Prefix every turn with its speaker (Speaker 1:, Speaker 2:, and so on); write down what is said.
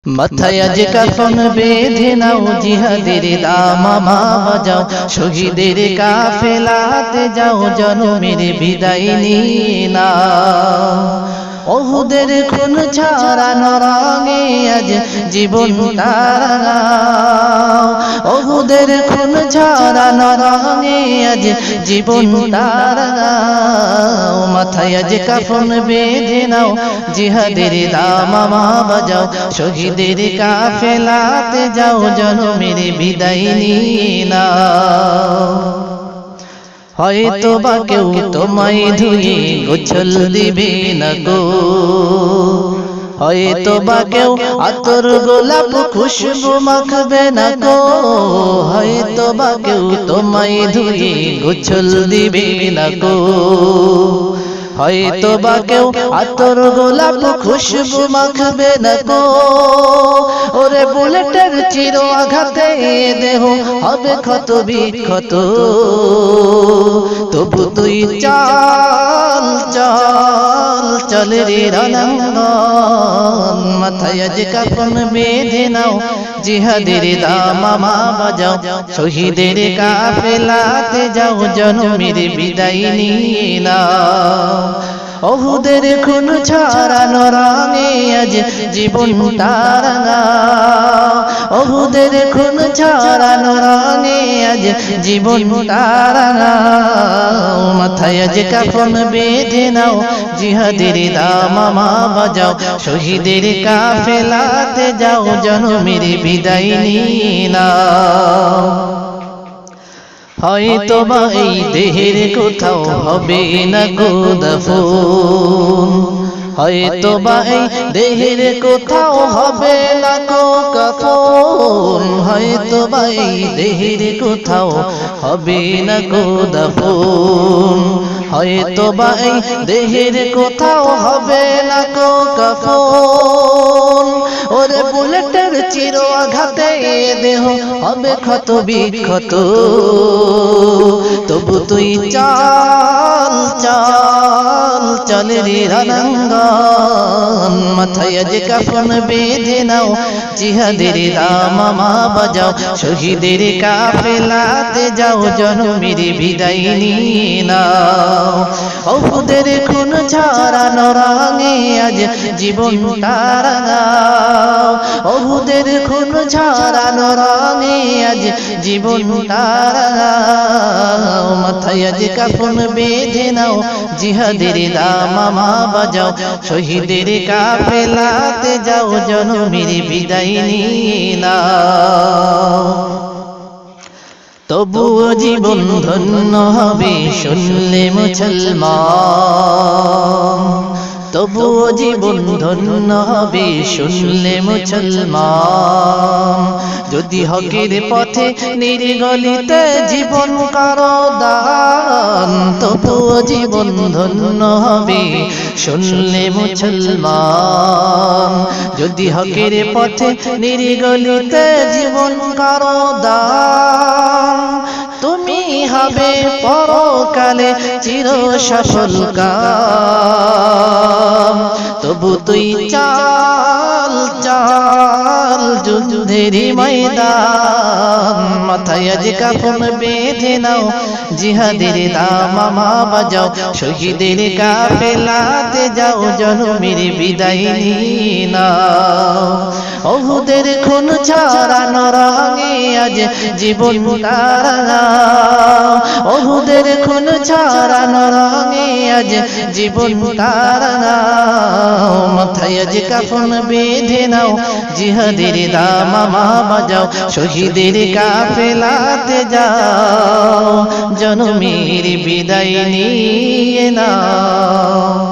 Speaker 1: মাথায় আজ কাফন বেঁধে নাও, জিহাদের দামামা বাজাও, শহীদের কাফেলাতে যাও, জনমের বিদায় নিয়ে নাও। ওহুদের খুন ছাড়ানো রঙে আজ জীবন তারাও, ওহুদের খুন ছাড়ানো রঙে আজ জীবন তারাও। মাথায় আজ কাফন বেঁধে নাও, জিহাদের দামামা বাজাও, শহীদের কাফেলাতে যাও, জনমের বিদায় নিয়ে নাও। হয়তো বা কেউ তোমায় ধুয়ে গোছল দিবে না গো, হয়তো বা কেউ আতর গোলাপ খুশবু মাখবে না গো, হয়তো বা কেউ তোমায় ধুয়ে গোছল দিবে না গো, হয়তো বা কেউ আতর গোলাপ খুশবু মাখবে না গো। ওরে বুলেটের চির আঘাতে দেহ হবে ক্ষত বিক্ষত, তবু তুই চল চল চল রে রণাঙ্গন। মাথায় আজ কাফন বেঁধে নাও, জিহাদের দামামা বাজাও, শহীদের কাফেলাতে যাও, জনমের বিদায় নিয়ে নাও। ওহুদের খুন ছাড়ানো রঙে আজ জীবন তারাও, ওহুদের খুন ছাড়ানো রঙে আজ জীবন তারাও। মাথায় আজ কাফন বেঁধে নাও, জিহাদের দামামা বাজাও, শহীদের কাফেলাতে যাও, জনমের বিদায় নিয়ে নাও। হয়তো বা এই দেহের কোথাও হবে না গো দাফন, হয়তো বা এই দেহের কোথাও হবে না গো কাফন, হয়তো বা এই দেহের কোথাও হবে না গো দাফন, হয়তো বা এই দেহের কোথাও হবে না গো কাফন। ওরে বুলেটের চির আঘাতে দেহ হবে ক্ষত বিক্ষত, তবু তুই চল চল চল রে রণাঙ্গন। মাথায় আজ কাফন বেঁধে নাও, জিহাদের দামামা বাজাও, শহীদের কাফেলাতে যাও, জনমের বিদায় নিয়ে নাও। ওহুদের খুন ছাড়ানো রঙে আজ জীবন তারাও, ওহুদের খুন ছাড়ানো রঙে আজ জীবন তারাও। মাথায় আজ কাফন বেঁধে নাও, জিহাদের দামামা বাজাও, শহীদের কাফেলাতে যাও, জনমের বিদায় নিয়ে নাও। তবুও জীবন ধন্য হবে শুনলে মুসলমান, তবুও জীবন ধন্য হবে শুনলে মুসলমান। যদি হকের পথে নির্গলিতে জীবন করো দান, তবুও জীবন ধন্য হবে শুনলে মুসলমান। যদি হকের পথে নির্গলিতে জীবন করো দান, তুমি হবে পরকালে চির সফল কাম। তবু তুই চল চল যুদ্ধের ময়দান। মাথায় আজ কাফন বেঁধে নাও, জিহাদের দামামা বাজাও, শহীদের কাফেলাতে যাও, জনমের বিদায় নিয়ে নাও। ওহুদের খুন ছাড়ানো রঙে আজ জীবন তারাও, ওহুদের খুন ছাড়ানো রঙে আজ জীবন তারাও। মাথায় আজ কাফন বেঁধে নাও, জিহাদের দামামা বাজাও, শহীদের কাফেলাতে যাও, জনমের বিদায় নিয়ে নাও।